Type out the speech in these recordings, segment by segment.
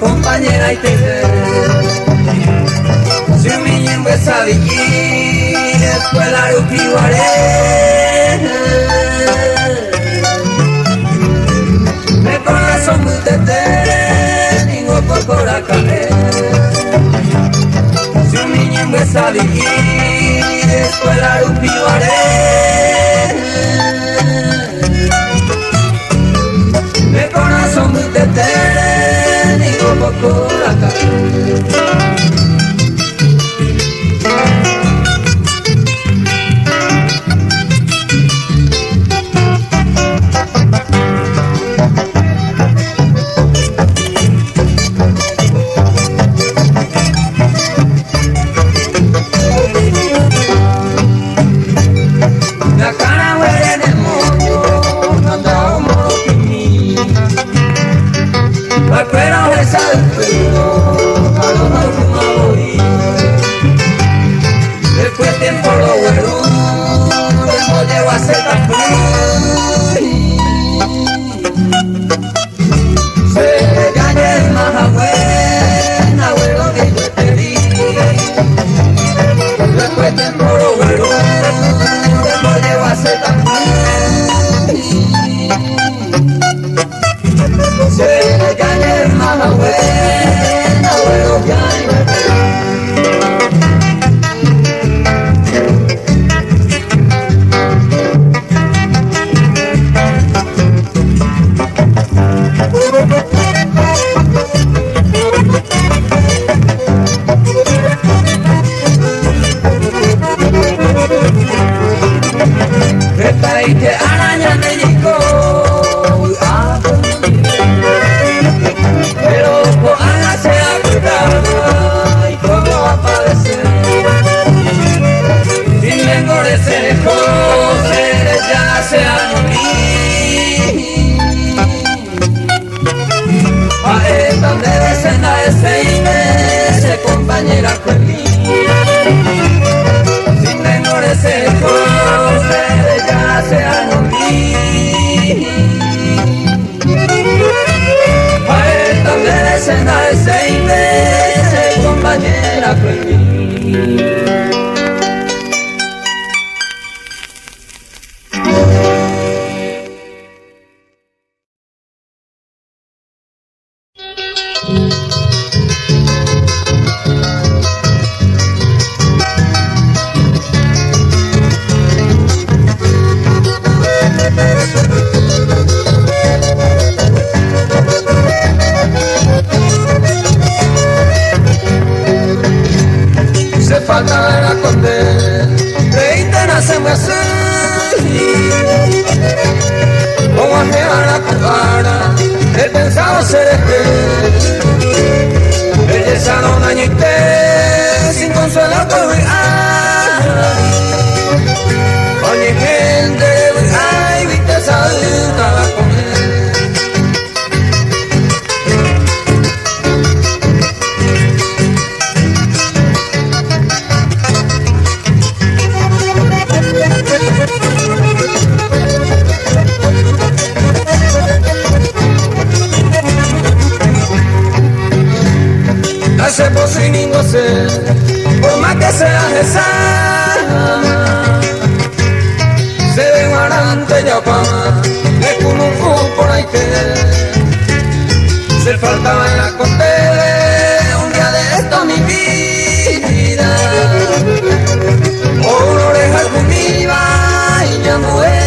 compañera y te si un niño empieza a vivir después la rupivaré me corazón muy tete tengo por acá si un niño empieza a vivir después la rupivaré me corazón muy tete tengo por acá por más que sea esa se ve guarante ya pama le como un por ahí que se faltaba en la corte un día de esto mi vida o una oreja conmigo y ya muere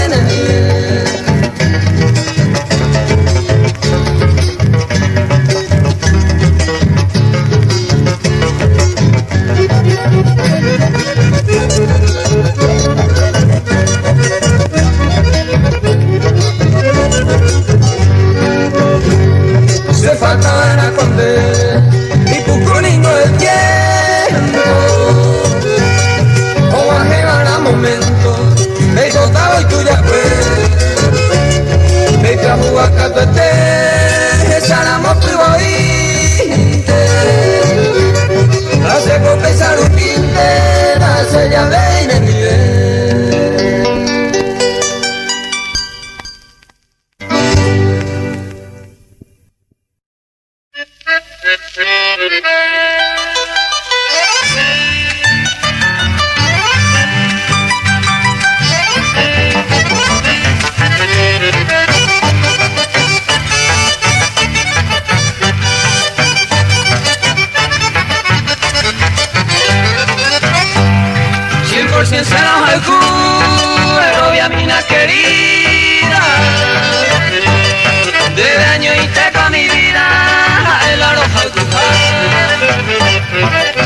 Sincero haiku, rubia mina querida, de daño y teca mi vida, el aro haiku.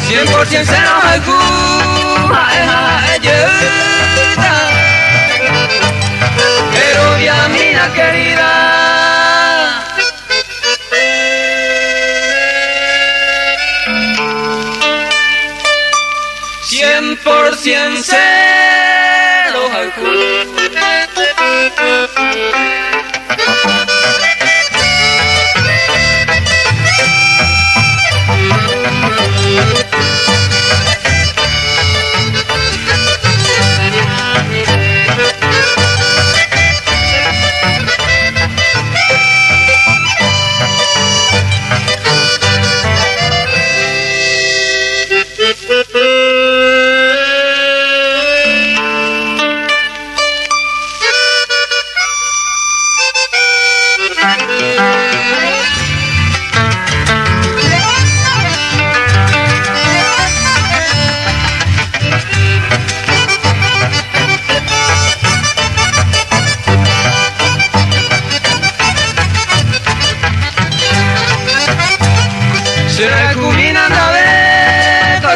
100% sincero haiku, ayuda, rubia mina querida. 100% sincero haiku.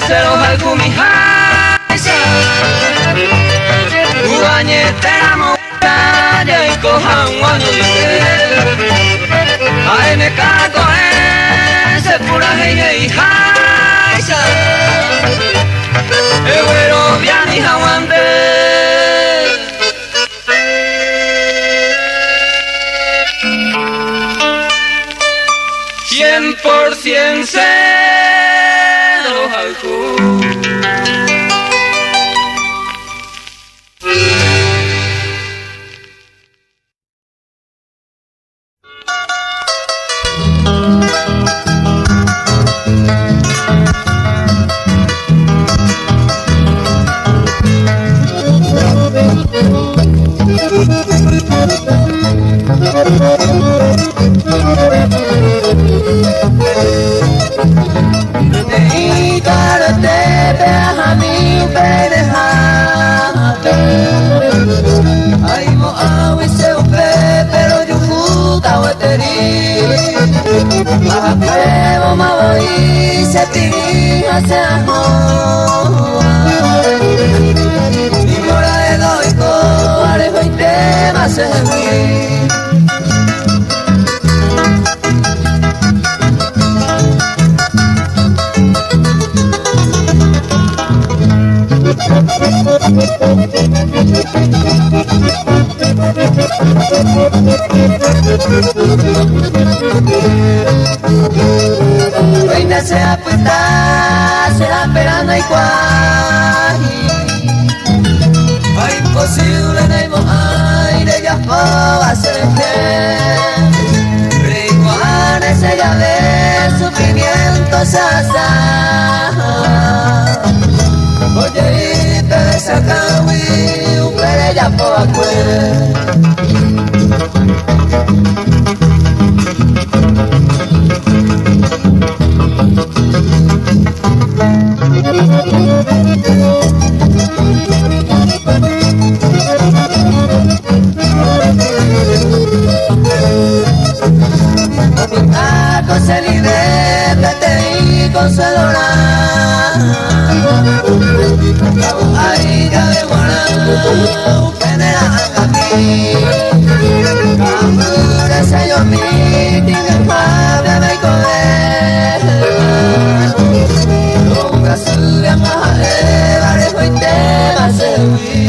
Cero haiku mi haisa, uanyetera mokaja ikoha wanyuke. Aene kako se pura hei haisa, ewero viani hawande. 100% sincero haiku. Reina se apuesta, será esperando y cuaji. Ay, imposible, no hay aire, ya va a ser que Riguan ese ya ve sufrimiento sasa. Oye, y te desacawi, un pere ya po acuer. Se libérate y consuelora. Ahí ya de guarda, general aquí. Camura se yo mi, tinga padre me comer. Nunca sube a más, varejo y te va a servir.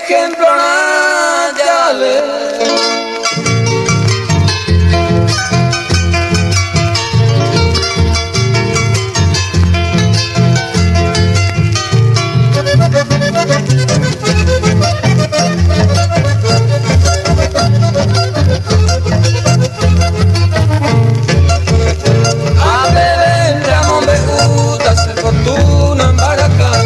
ejemplo nadie. A beber Ramón Bejuta, hacer fortuna en Baracán.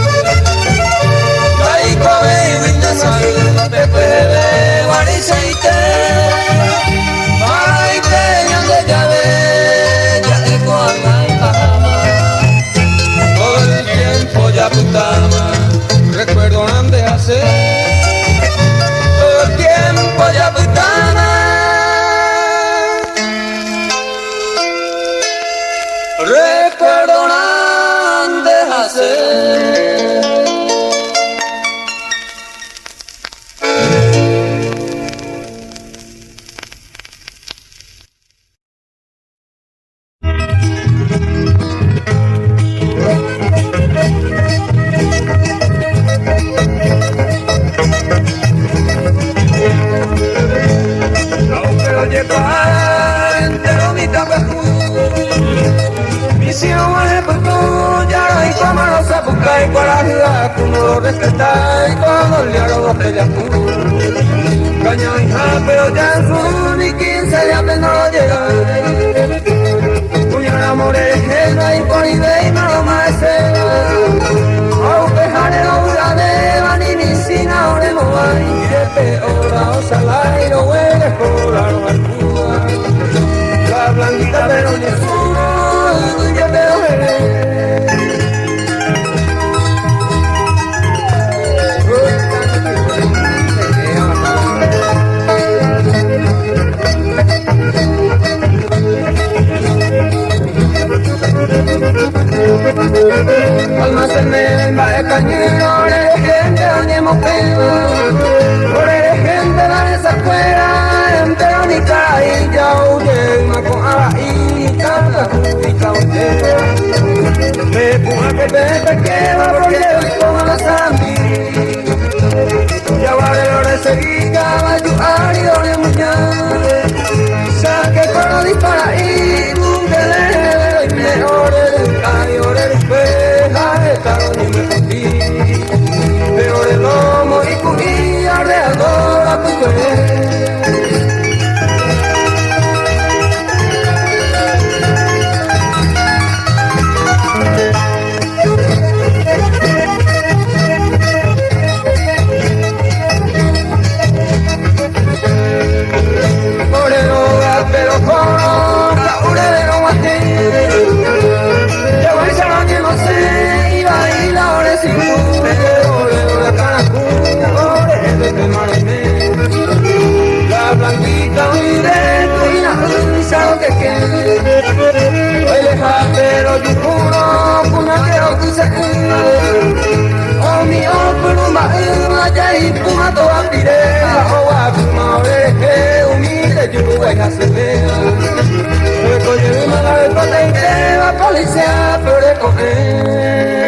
Ahí come y vino salud, Pepe de Guariseite. Maite, yande llave, ya de Coana y Pajama. Todo el tiempo ya putama, recuerdo antes hacer. Todo el tiempo ya putama. Recuerdo antes hacer. Pero llegar entero mi tapejú. Si no me puedo ya no hay como no se busca y para ayudar como lo respetar y cuando le hago botellas caña hija pero ya en su ni 15 días no lo llega puñal amor es no hay por idea y no lo más aunque jare no dura de van y ni sin ahora no va y de peor a osalá y no huele por la la blanquita pero ni es uno ya veo almacenme va de cañero de gente añemos pena por gente la esa fuera entero ni cae ya huye ma con ahí carga y cautela me ponga que te que va por el con la zambi ya vale lo de seguir caballo árido de muñeca saque para disparar y búnquele mejor el caño del espeja de caro ni me sentí peor el lomo y cubilla alrededor a tu cuerpo. Pero con caurero guate yo voy a no sé iba a ir la hora sin tú pero la cara de que marme la blanquita y de tu y la sabe que quiere hoy deja pero yo juro una quiero que se cunda oh mi por una ya y puma toda pirera o a puma oreje humilde yo voy a hacer luego llevo una vez potente la policía pero de coger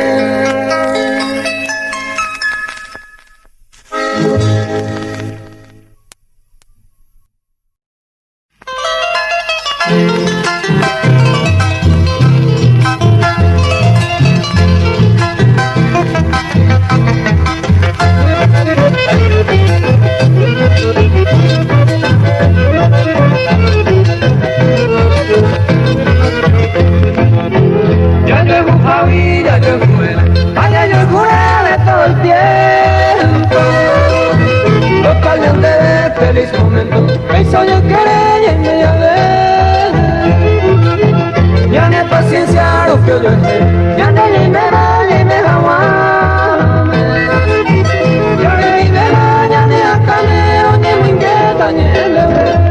feliz momento, me hizo yo querer y me llamé. Ya no hay paciencia, lo que yo sé, ya no hay me me jamás. Ya no hay ya ni a cameo, ni me inquieta, ni el bebé.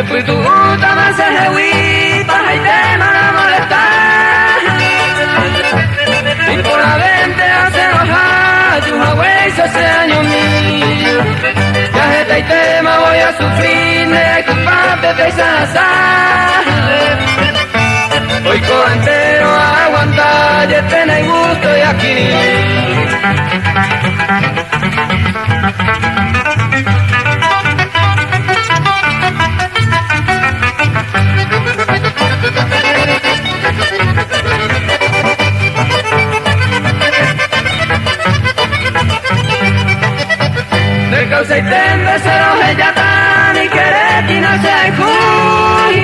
Después tu gusta más el rehuita y te van a molestar. Y por la vente hace bajar, tu Hawái se hace años mío. Ya este tema voy a sufrir, de culparte te asar. Hoy todo entero a aguantar, ya tenéis gusto y aquí. De causa y tende se los ella tan y querer y no se cuy.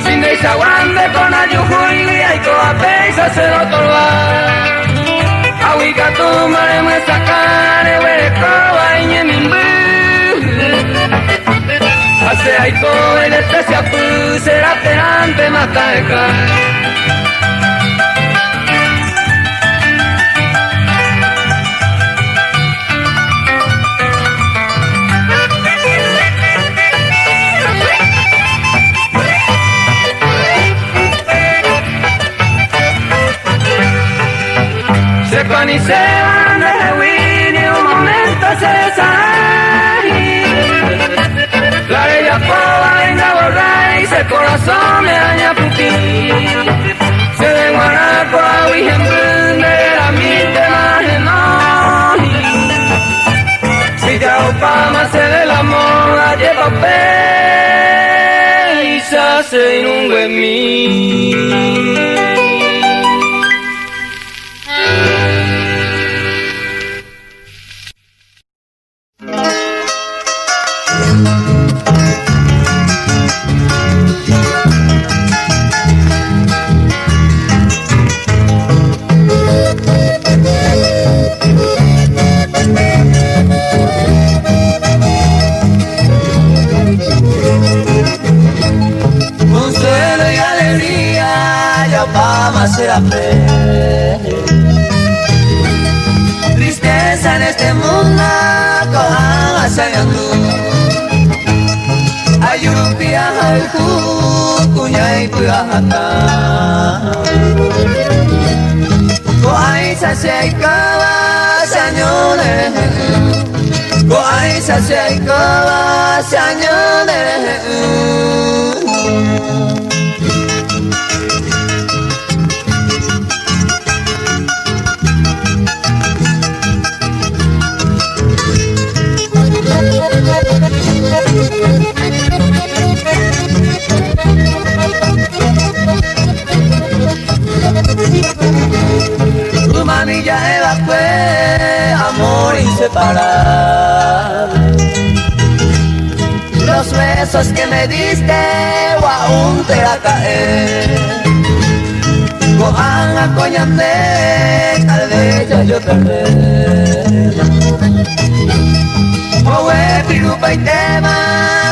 Sin desaguante con ayujuy y hay coa peisa se lo tolva. Ahuica tu madre me sacare, huele coa y ñemimbu. Hace ahí todo el este se apu, será perante mata de caer. Sepan y se van de Win y un momento se deshace. La bella poba venga a borrar y el corazón me daña puti. Se de guanaco a Wijenbrun de la mite más no. Si te hago pama se de la moda lleva pe y se hace en un buen mí. Consuelo y alegría, ya vamos a la fe. Tristeza en este mundo, cojan a Sayangú. Ayurupia halku, kunya y puyahata. Koai sasya ikawa, sanyone. Koai sasya ikawa, sanyone. Tu mami ya evacué, amor inseparable. Los besos que me diste, o aún te va a caer. Gohan a coñamde, tal vez yo perder. Owe pirupa y tema,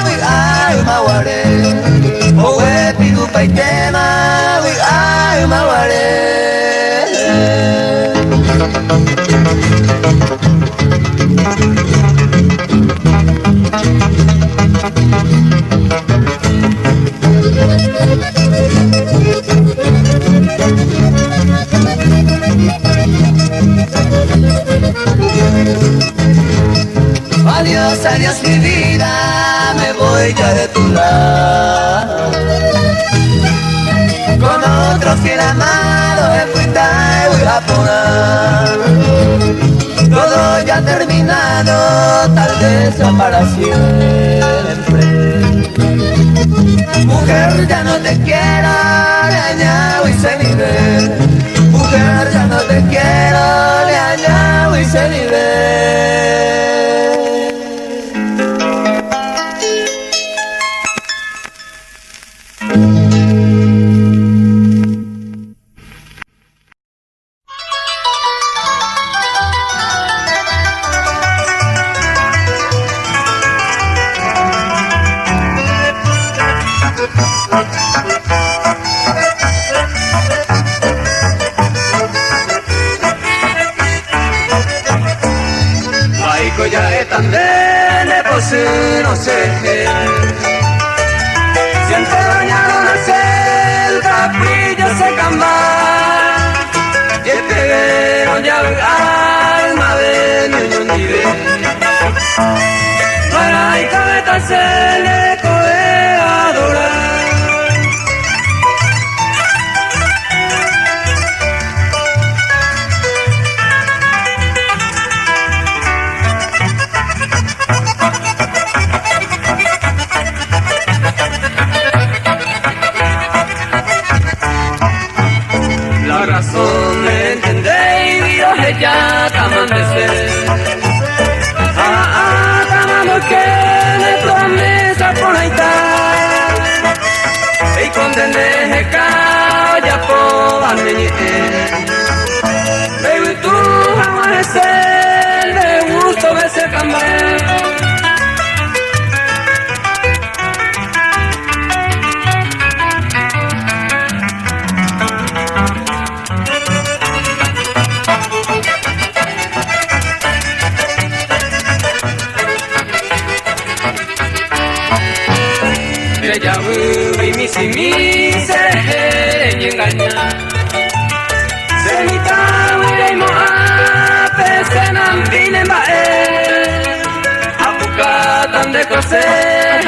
we are maware. Owe pirupa y tema, we are maware. Adiós, adiós mi vida, me voy ya de tu lado. Con otro fiel amado me fui y voy a poner. Todo ya terminado, tal vez sea para siempre. Mujer, ya no te quiero, le añado y se vive. Mujer, ya no te quiero, le añado y se vive. Ya es tan de no sé qué. se le coge adorar. La razón de entender y Dios ella caman de ser. Camamos que de toda mesa por ahí está. Y con tendeje ya por almeñe. Baby tú jamás de ser de gusto de ese cambiar. Ella y mi si mi se engaña. Se mi ta y mo a pesenan vinen ba apuka tan de coser